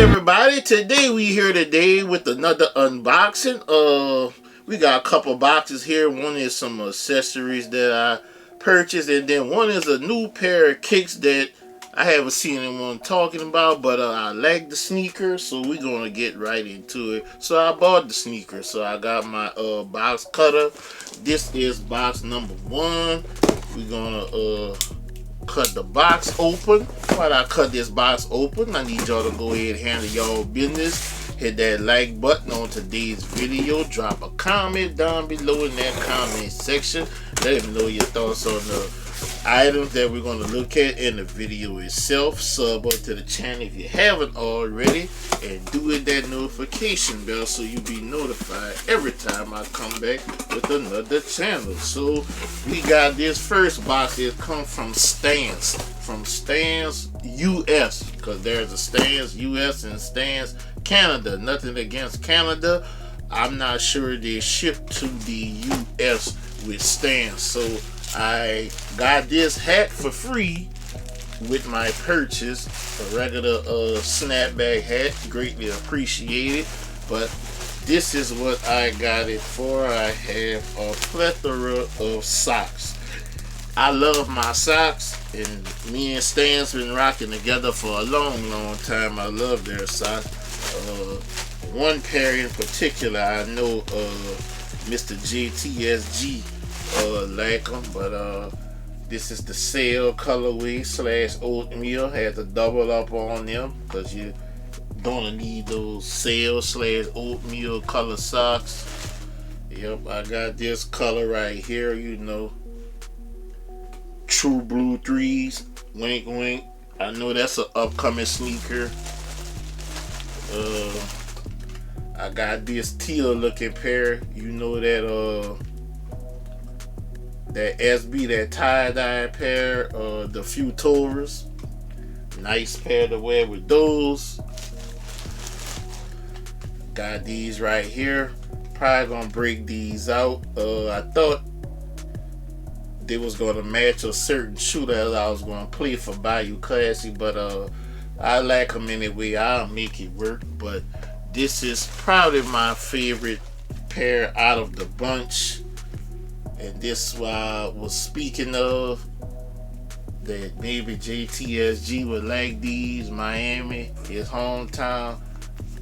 everybody, today we here today with another unboxing. We got a couple boxes here. One is some accessories that I purchased, and then one is a new pair of kicks that I haven't seen anyone talking about, but I like the sneakers, so we're gonna get right into it. So I bought the sneakers, so I got my box cutter. This is box number 1. We're gonna cut the box open. While I cut this box open, I need y'all to go ahead and handle y'all business. Hit that like button on today's video. Drop a comment down below in that comment section. Let me know your thoughts on the items that we're going to look at in the video itself. Sub up to the channel if you haven't already, and do hit that notification bell so you'll be notified every time I come back with another channel. So we got this first box. It comes from Stance US, because there's a Stance US and Stance Canada. Nothing against Canada. I'm not sure they ship to the US with Stance. So I got this hat for free with my purchase, a regular snapback hat, greatly appreciated. But this is what I got it for. I have a plethora of socks. I love my socks, and me and Stan's been rocking together for a long time. I love their socks. One pair in particular, I know Mr. JTSG like them, but this is the Sail Colorway / oatmeal. Had to double up on them because you're gonna need those Sail / oatmeal color socks. Yep, I got this color right here, you know, True Blue 3s, wink wink. I know that's an upcoming sneaker. I got this teal looking pair, you know, that SB, that tie-dye pair, the Futuras. Nice pair to wear with those. Got these right here. Probably gonna break these out. I thought they was gonna match a certain shoe that I was gonna play for Bayou Classic, but I like them anyway. I'll make it work. But this is probably my favorite pair out of the bunch. And this I was speaking of, that maybe JTSG would like these. Miami, his hometown,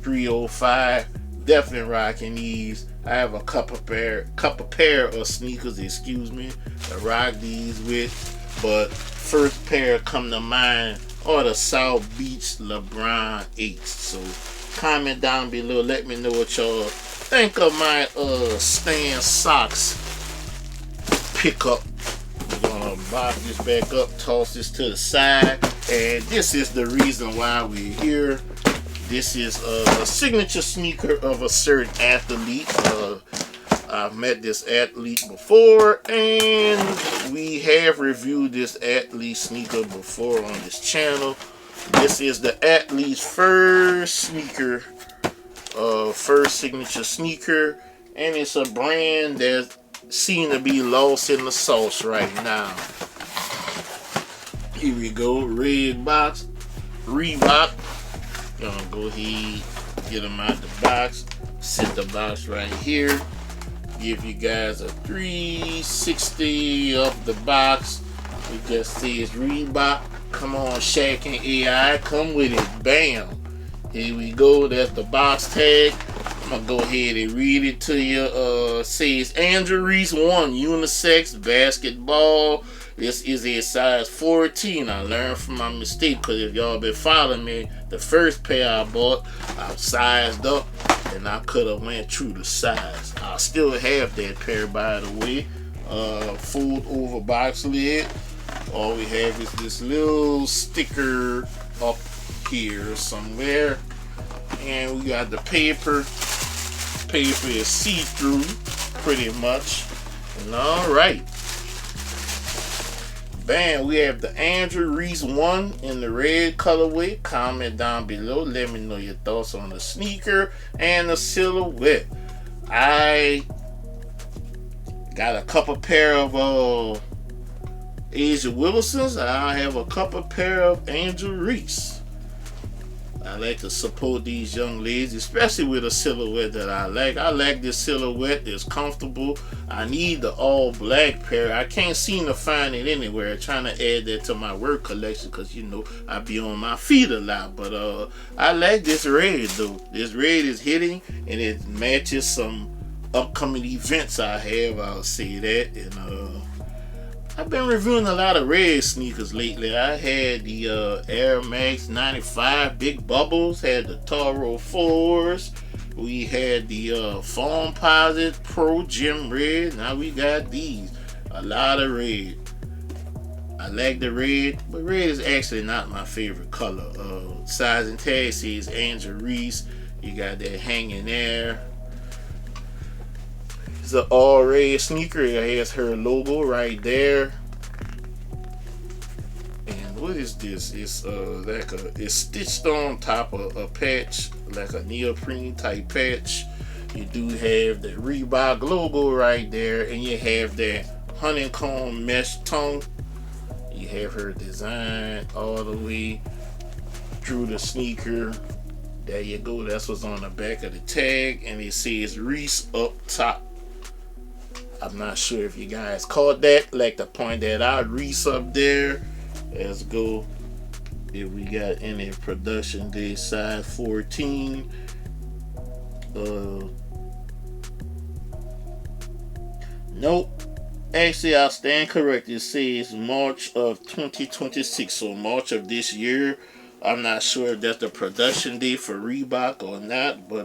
305. Definitely rocking these. I have a couple pair of sneakers, excuse me, to rock these with. But first pair come to mind are the South Beach LeBron 8s. So comment down below. Let me know what y'all think of my Stan socks pickup. We're gonna box this back up, toss this to the side, and this is the reason why we're here. This is a signature sneaker of a certain athlete. I've met this athlete before, and we have reviewed this athlete sneaker before on this channel. This is the athlete's first sneaker, first signature sneaker, and it's a brand that seem to be lost in the sauce right now. Here we go, red box, Reebok. Gonna go ahead, get them out the box, set the box right here, give you guys a 360 of the box. It just says Reebok. Come on, Shaq and AI, come with it. Bam. Here we go, that's the box tag. I'm gonna go ahead and read it to you. Says Andrew Reese 1 unisex basketball. This is a size 14. I learned from my mistake, because if y'all been following me, the first pair I bought, I sized up and I could have went true to size. I still have that pair, by the way. Fold over box lid. All we have is this little sticker up here somewhere. And we got the paper. Paper is see-through, pretty much. And alright. Bam, we have the Andrew Reese 1 in the red colorway. Comment down below. Let me know your thoughts on the sneaker and the silhouette. I got a couple pair of Asia Wilsons. I have a couple pair of Andrew Reese. I like to support these young ladies, especially with a silhouette that I like. I like this silhouette. It's comfortable. I need the all black pair. I can't seem to find it anywhere. Trying to add that to my work collection because you know I be on my feet a lot. But I like this red though. This red is hitting and it matches some upcoming events I have. I'll say that. And I've been reviewing a lot of red sneakers lately. I had the Air Max 95 Big Bubbles, had the Toro 4s, we had the Foamposites Pro Gym Red. Now we got these. A lot of red. I like the red, but red is actually not my favorite color. Size and tag says Angel Reese. You got that hanging there. It's an all red sneaker. It has her logo right there. And what is this? It's it's stitched on top of a patch, like a neoprene type patch. You do have the Reebok logo right there, and you have that honeycomb mesh tongue. You have her design all the way through the sneaker. There you go. That's what's on the back of the tag, and it says Reese up top. I'm not sure if you guys caught that. Like to point that out. Reese up there. Let's go. If we got any production day size 14. Nope. Actually, I'll stand correct. It says March of 2026. So March of this year. I'm not sure if that's the production date for Reebok or not, but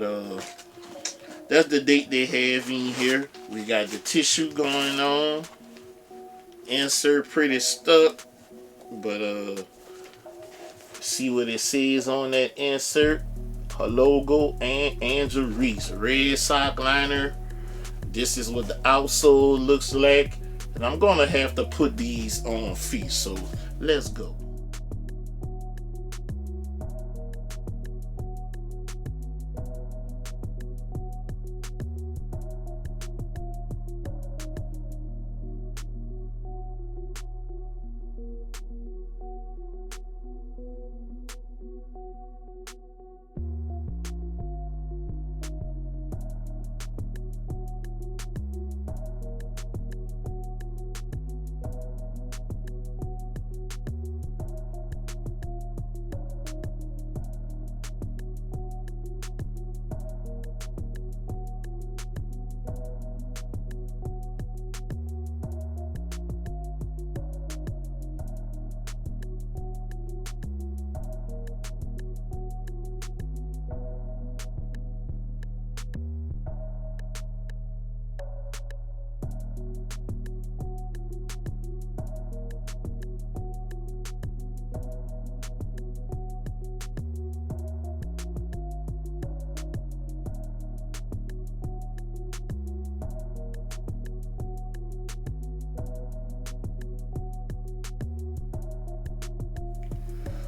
that's the date they have in here. We got the tissue going on. Insert pretty stuck. But see what it says on that insert. Her logo and Angel Reese. Red sock liner. This is what the outsole looks like. And I'm gonna have to put these on feet. So let's go.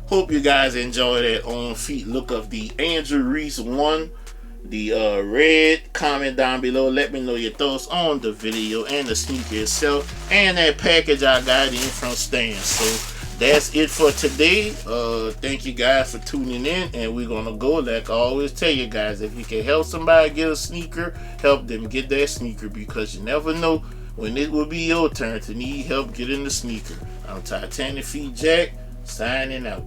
Hope you guys enjoy that on feet look of the Angel Reese 1, the red. Comment down below, let me know your thoughts on the video and the sneaker itself and that package I got in from Stan. So that's it for today. Thank you guys for tuning in, and we're gonna go like I always tell you guys, if you can help somebody get a sneaker, help them get that sneaker, because you never know when it will be your turn to need help getting the sneaker. I'm TitanicFeetJack signing out.